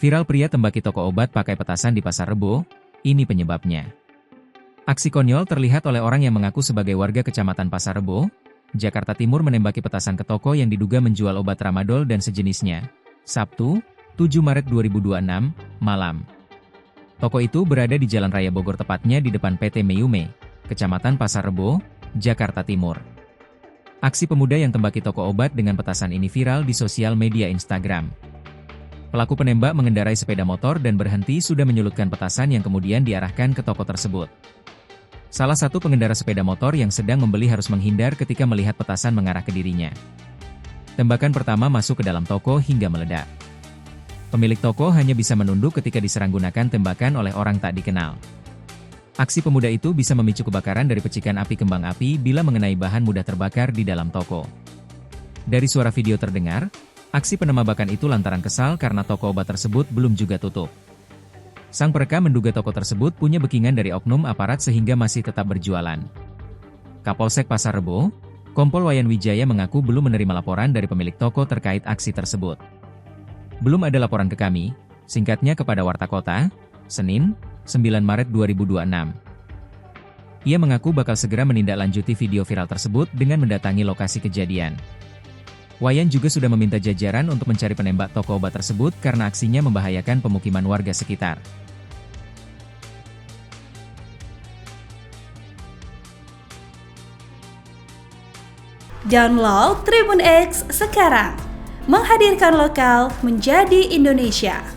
Viral pria tembaki toko obat pakai petasan di Pasar Rebo, ini penyebabnya. Aksi konyol terlihat oleh orang yang mengaku sebagai warga Kecamatan Pasar Rebo, Jakarta Timur menembaki petasan ke toko yang diduga menjual obat tramadol dan sejenisnya. Sabtu, 7 Maret 2026, malam. Toko itu berada di Jalan Raya Bogor tepatnya di depan PT Meyume, Kecamatan Pasar Rebo, Jakarta Timur. Aksi pemuda yang tembaki toko obat dengan petasan ini viral di sosial media Instagram. Pelaku penembak mengendarai sepeda motor dan berhenti sudah menyulutkan petasan yang kemudian diarahkan ke toko tersebut. Salah satu pengendara sepeda motor yang sedang membeli harus menghindar ketika melihat petasan mengarah ke dirinya. Tembakan pertama masuk ke dalam toko hingga meledak. Pemilik toko hanya bisa menunduk ketika diserang gunakan tembakan oleh orang tak dikenal. Aksi pemuda itu bisa memicu kebakaran dari percikan api kembang api bila mengenai bahan mudah terbakar di dalam toko. Dari suara video terdengar, aksi penembakan itu lantaran kesal karena toko obat tersebut belum juga tutup. Sang perekam menduga toko tersebut punya backingan dari oknum aparat sehingga masih tetap berjualan. Kapolsek Pasar Rebo, Kompol Wayan Wijaya mengaku belum menerima laporan dari pemilik toko terkait aksi tersebut. Belum ada laporan ke kami, singkatnya kepada Warta Kota, Senin, 9 Maret 2026. Ia mengaku bakal segera menindaklanjuti video viral tersebut dengan mendatangi lokasi kejadian. Wayan juga sudah meminta jajaran untuk mencari penembak toko obat tersebut karena aksinya membahayakan pemukiman warga sekitar. Download Tribun X sekarang, menghadirkan lokal menjadi Indonesia.